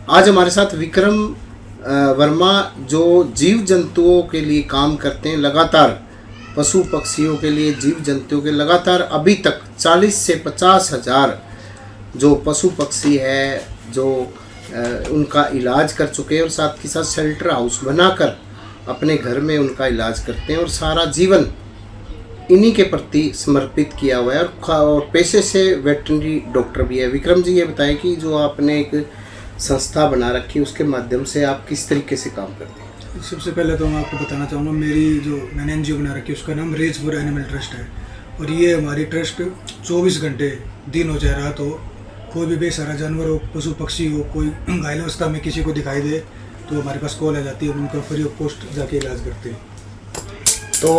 आज हमारे साथ विक्रम वर्मा जो जीव जंतुओं के लिए काम करते हैं, लगातार पशु पक्षियों के लिए, जीव जंतुओं के लगातार अभी तक 40 से 50 हज़ार जो पशु पक्षी है जो उनका इलाज कर चुके हैं और साथ के साथ शेल्टर हाउस बनाकर अपने घर में उनका इलाज करते हैं और सारा जीवन इन्हीं के प्रति समर्पित किया हुआ है और पेशे से वेटरनरी डॉक्टर भी है। विक्रम जी, ये बताएं कि जो आपने एक संस्था बना रखी है उसके माध्यम से आप किस तरीके से काम करते हैं? सबसे पहले तो मैं आपको बताना चाहूँगा, मैंने एनजीओ बना रखी है उसका नाम रेज फॉर एनिमल ट्रस्ट है। और ये हमारी ट्रस्ट 24 घंटे दिन हो चाहे रात हो, कोई भी बेसहारा जानवर हो, पशु पक्षी हो, कोई घायल अवस्था में किसी को दिखाई दे तो हमारे पास कॉल आ जाती है और उनका फ्री ऑफ कॉस्ट जाके इलाज करते हैं। तो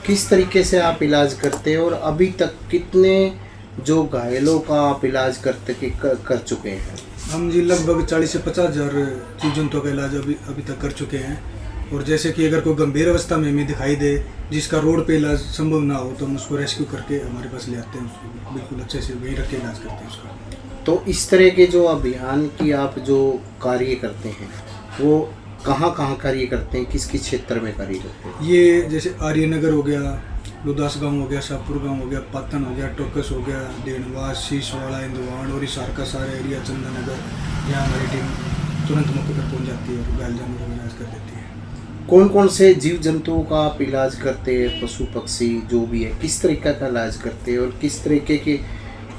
किस तरीके से आप इलाज करते हैं और अभी तक कितने जो घायलों का आप इलाज कर चुके हैं? हम जी लगभग 40 से 50 हज़ार जीव जंतुओं का इलाज अभी तक कर चुके हैं। और जैसे कि अगर कोई गंभीर अवस्था में हमें दिखाई दे जिसका रोड पे इलाज संभव ना हो तो हम उसको रेस्क्यू करके हमारे पास ले आते हैं, उसको बिल्कुल अच्छे से वहीं रख के इलाज करते हैं उसका। तो इस तरह के जो अभियान की आप जो कार्य करते हैं वो कहाँ कहाँ कार्य करते हैं, किस किस क्षेत्र में कार्य करते हैं? ये जैसे आर्यनगर हो गया, लुदास गांव हो गया, शाहपुर गांव हो गया, पातन हो गया, टोकस हो गया, देनवास, शीशवाड़ा, इंदवाड़ और हिसार का सारा एरिया, चंदनगर, यहाँ हमारी टीम तुरंत मौके पर पहुँच जाती है और घायल जानवरों का इलाज कर देती है। कौन कौन से जीव जंतुओं का आप इलाज करते हैं? पशु पक्षी जो भी है, किस तरीके का इलाज करते हैं और किस तरीके के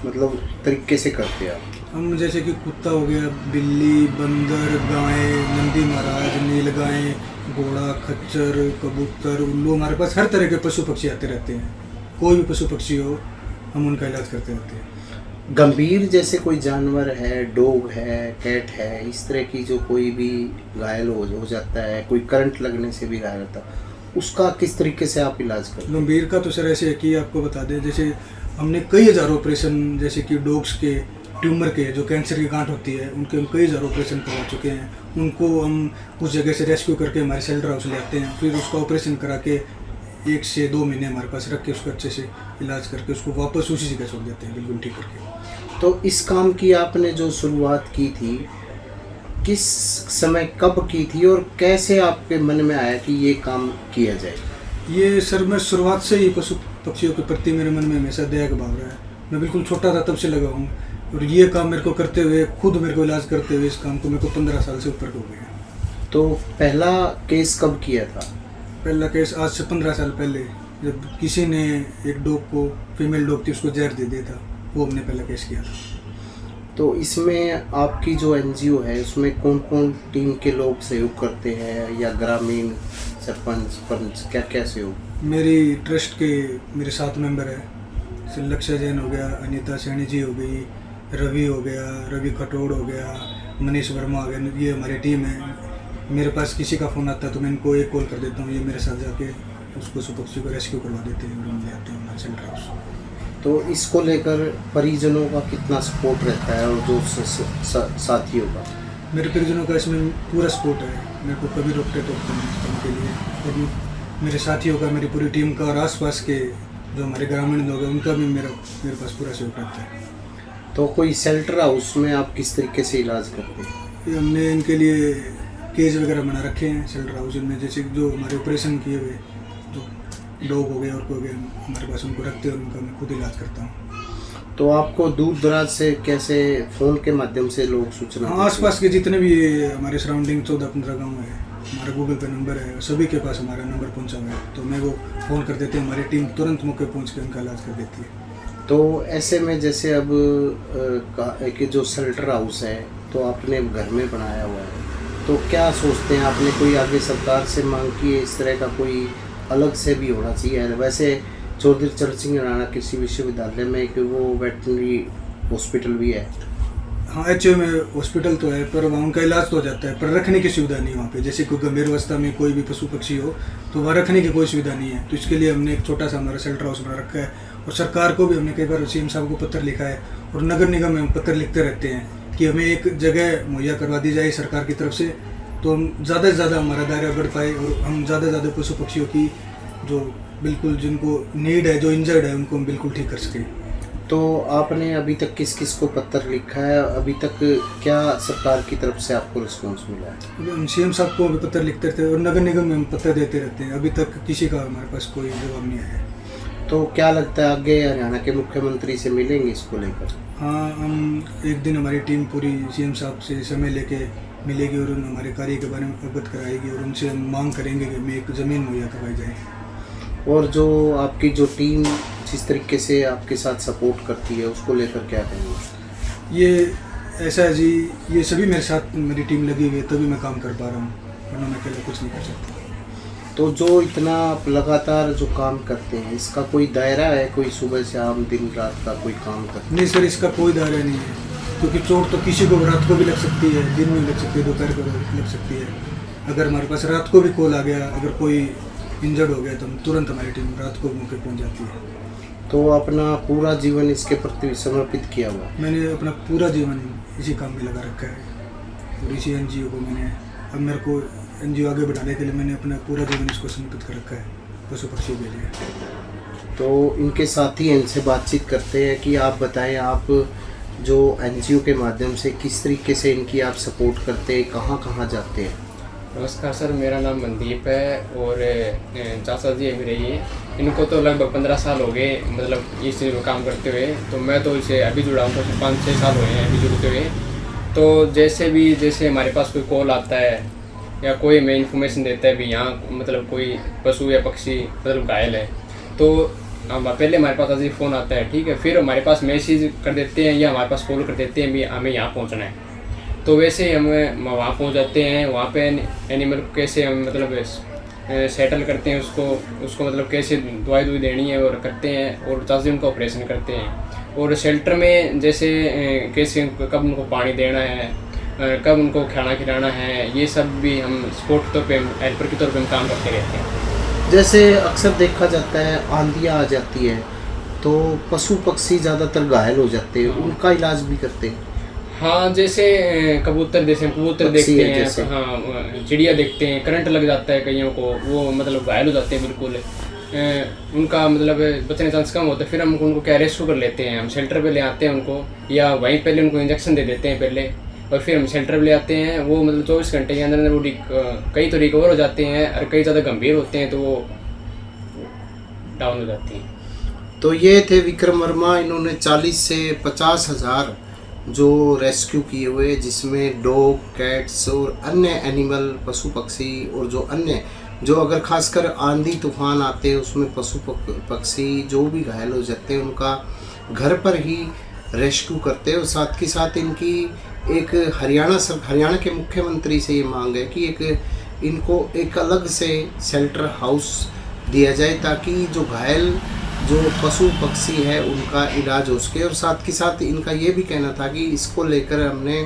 मतलब तरीके से करते हैं आप? हम जैसे कि कुत्ता हो गया, बिल्ली, बंदर, गाय, नंदी महाराज, नीलगाय, घोड़ा, खच्चर, कबूतर, उल्लू, हमारे पास हर तरह के पशु पक्षी आते रहते हैं। कोई भी पशु पक्षी हो हम उनका इलाज करते रहते हैं। गंभीर जैसे कोई जानवर है, डॉग है, कैट है, इस तरह की जो कोई भी घायल हो जाता है, कोई करंट लगने से भी घायल होता है, उसका किस तरीके से आप इलाज करते हैं? गंभीर का तो सर ऐसे है कि आपको बता दें, जैसे हमने कई हज़ार ऑपरेशन, जैसे कि डॉग्स के ट्यूमर के जो कैंसर की गांठ होती है उनके हम कई हज़ार ऑपरेशन करवा चुके हैं। उनको हम कुछ जगह से रेस्क्यू करके हमारे शेल्टर हाउस ले आते हैं, फिर उसका ऑपरेशन करा के 1 से 2 महीने हमारे पास रख के उसको अच्छे से इलाज करके उसको वापस उसी जगह छोड़ देते हैं, बिल्कुल ठीक करके। तो इस काम की आपने जो शुरुआत की थी किस समय कब की थी और कैसे आपके मन में आया कि ये काम किया जाए? ये सर मैं शुरुआत से ही पशु पक्षियों के प्रति मेरे मन में हमेशा दया का भाव रहा है। मैं बिल्कुल छोटा था तब से लगा हूँ और ये काम मेरे को करते हुए, खुद मेरे को इलाज करते हुए, इस काम को मेरे को 15 साल से ऊपर हो गया। तो पहला केस कब किया था? पहला केस आज से 15 साल पहले, जब किसी ने एक डॉग को, फीमेल डॉग थी, उसको जहर दे दिया था, वो हमने पहला केस किया था। तो इसमें आपकी जो एनजीओ है उसमें कौन कौन टीम के लोग सहयोग करते हैं या ग्रामीण सरपंच पंच क्या क्या सहयोग? मेरी ट्रस्ट के मेरे 7 मेंबर है। लक्ष्य जैन हो गया, अनीता सैनी जी हो गई, रवि हो गया, रवि खटोड़ हो गया, मनीष वर्मा हो गया, ये हमारी टीम है। मेरे पास किसी का फ़ोन आता है तो मैं इनको एक कॉल कर देता हूँ, ये मेरे साथ जाके उस पशु पक्षी को रेस्क्यू करवा देते हैं और हम ले आते हैं हमारे सेंटर हाउस। तो इसको लेकर परिजनों का कितना सपोर्ट रहता है और जो साथियों का? मेरे परिजनों का इसमें पूरा सपोर्ट है, मेरे को कभी रोकते टोकते नहीं काम के लिए। और मेरे साथियों का, मेरी पूरी टीम का और आसपास के जो हमारे ग्रामीण लोग हैं उनका भी मेरे पास पूरा सहयोग रहता है। तो कोई शेल्टर हाउस में आप किस तरीके से इलाज करते हैं? ये हमने इनके लिए केज वगैरह बना रखे हैं शेल्टर हाउस में, जैसे जो हमारे ऑपरेशन किए हुए जो डॉग हो गए और कोई हो गए हमारे पास, उनको रखते हैं और उनका मैं खुद इलाज करता हूँ। तो आपको दूर दराज से कैसे फ़ोन के माध्यम से लोग सूचना? हाँ, आसपास के जितने भी हमारे सराउंडिंग 14-15 गाँव है, हमारा गूगल पे नंबर है, सभी के पास हमारा नंबर पहुंचा हुआ है, तो मैं वो फ़ोन कर देते हैं, हमारी टीम तुरंत मौके पहुंच के उनका इलाज कर देती है। तो ऐसे में जैसे अब कि जो शेल्टर हाउस है तो आपने घर में बनाया हुआ है, तो क्या सोचते हैं आपने कोई आगे सरकार से मांग की है इस तरह का कोई अलग से भी होना चाहिए? वैसे चौधरी चरण सिंह राणा कृषि विश्वविद्यालय में एक वो वेटनरी हॉस्पिटल भी है। हाँ, एचओ में हॉस्पिटल तो है, पर वहाँ उनका इलाज तो हो जाता है, पर रखने की सुविधा नहीं वहाँ पे। जैसे कोई गंभीर अवस्था में कोई भी पशु पक्षी हो तो वहाँ रखने की कोई सुविधा नहीं है, तो इसके लिए हमने एक छोटा सा हमारा शेल्टर हाउस बना रखा है। और सरकार को भी हमने कई बार सीएम साहब को पत्र लिखा है और नगर निगम में हम पत्र लिखते रहते हैं कि हमें एक जगह मुहैया करवा दी जाए सरकार की तरफ से, तो हम ज़्यादा से ज़्यादा हमारा दायरा बढ़ पाए और हम ज़्यादा से ज़्यादा पशु पक्षियों की जो बिल्कुल जिनको नीड है, जो इंजर्ड है, उनको हम बिल्कुल ठीक कर सकें। तो तो आपने अभी तक किस किस को पत्र लिखा है, अभी तक क्या सरकार की तरफ से आपको रिस्पॉन्स मिला है? अभी हम सीएम साहब को भी पत्र लिखते रहते हैं और नगर निगम में हम पत्र देते रहते हैं, अभी तक किसी का हमारे पास कोई जवाब नहीं आया है। तो क्या लगता है आगे हरियाणा के मुख्यमंत्री से मिलेंगे इसको लेकर? हाँ, हम एक दिन हमारी टीम पूरी सीएम साहब से समय लेके मिलेगी और उन हमारे कार्य के बारे में अवगत कराएगी और उनसे हम मांग करेंगे कि हमें एक ज़मीन मुहैया करवाई जाए। और जो आपकी जो टीम जिस तरीके से आपके साथ सपोर्ट करती है उसको लेकर क्या कहेंगे? ये ऐसा है जी, ये सभी मेरे साथ मेरी टीम लगी हुई है तभी मैं काम कर पा रहा हूँ, वरना मैं अकेला कुछ नहीं कर सकता। तो जो इतना आप लगातार जो काम करते हैं इसका कोई दायरा है, कोई सुबह से शाम दिन रात का कोई काम करते हैं? नहीं सर, इसका कोई दायरा नहीं है, क्योंकि चोट तो किसी को रात को भी लग सकती है, दिन में लग सकती है, दोपहर को लग सकती है। अगर हमारे पास रात को भी कॉल आ गया, अगर कोई इंजर्ड हो गया तो हम तुरंत हमारी टीम रात को मौके पहुंच जाती है। तो अपना पूरा जीवन इसके प्रति समर्पित किया हुआ? मैंने अपना पूरा जीवन इसी काम में लगा रखा है और इसी एनजीओ को मैंने, अब मेरे को एनजीओ आगे बढ़ाने के लिए मैंने अपना पूरा जीवन इसको समर्पित कर रखा है पशु पक्षियों के लिए। तो इनके साथी इनसे बातचीत करते हैं कि आप बताएं, आप जो एनजीओ के माध्यम से किस तरीके से इनकी आप सपोर्ट करते हैं, कहाँ कहाँ जाते हैं? नमस्कार सर, मेरा नाम मनदीप है और चाचा जी है मेरे, ये इनको तो लगभग 15 साल हो गए मतलब इस चीज़ में काम करते हुए। तो मैं तो इसे अभी जुड़ा हूँ, तो 5-6 साल हुए हैं अभी जुड़ते हुए। तो जैसे हमारे पास कोई कॉल आता है या कोई हमें इन्फॉर्मेशन देता है भी यहाँ मतलब कोई पशु या पक्षी मतलब घायल है, तो हम पहले हमारे पास अजीब फ़ोन आता है, ठीक है, फिर हमारे पास मैसेज कर देते हैं या हमारे पास कॉल कर देते हैं भी हमें यहाँ पहुँचना है। तो वैसे ही हम वहाँ पहुँच जाते हैं, वहाँ पे एनिमल को कैसे हम मतलब सेटल करते हैं, उसको मतलब कैसे दवाई देनी है और करते हैं, और चाचा उनका ऑपरेशन करते हैं। और शेल्टर में जैसे कैसे कब उनको पानी देना है, कब उनको खाना खिलाना है, ये सब भी हम सपोर्ट तौर पे हेल्पर के तौर पे हम काम करते रहते हैं। जैसे अक्सर देखा जाता है आंधियाँ आ जाती है तो पशु पक्षी ज़्यादातर घायल हो जाते हैं, उनका इलाज भी करते हैं? हाँ, जैसे कबूतर देखते हैं, हाँ चिड़िया देखते हैं, करंट लग जाता है कईयों को, वो मतलब घायल हो जाते हैं बिल्कुल, उनका मतलब बचने चांस कम होता है। फिर हम उनको क्या रेस्क्यू कर लेते हैं, हम शेल्टर पे ले आते हैं उनको, या वहीं पहले उनको इंजेक्शन दे देते हैं पहले, और फिर हम शेल्टर पे ले आते हैं। वो मतलब 24 घंटे के अंदर वो कई तो रिकवर हो जाते हैं और कई ज़्यादा गंभीर होते हैं तो वो डाउन हो जाती हैं। तो ये थे विक्रम वर्मा, इन्होंने 40 से 50 हज़ार जो रेस्क्यू किए हुए, जिसमें डॉग, कैट्स और अन्य एनिमल पशु पक्षी, और जो अन्य जो अगर खासकर आंधी तूफान आते हैं उसमें पशु पक्षी जो भी घायल हो जाते हैं उनका घर पर ही रेस्क्यू करते हैं। और साथ के साथ इनकी एक हरियाणा के मुख्यमंत्री से ये मांग है कि इनको एक अलग से शेल्टर हाउस दिया जाए ताकि जो घायल जो पशु पक्षी है उनका इलाज हो सके। और साथ के साथ इनका ये भी कहना था कि इसको लेकर हमने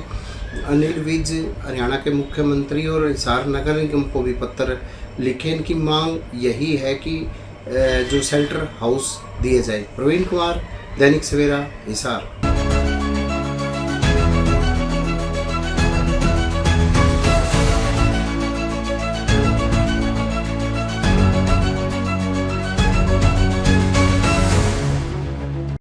अनिल विज हरियाणा के मुख्यमंत्री और हिसार नगर निगम को भी पत्र लिखे। इनकी मांग यही है कि जो शेल्टर हाउस दिए जाए। प्रवीण कुमार, दैनिक सवेरा, हिसार।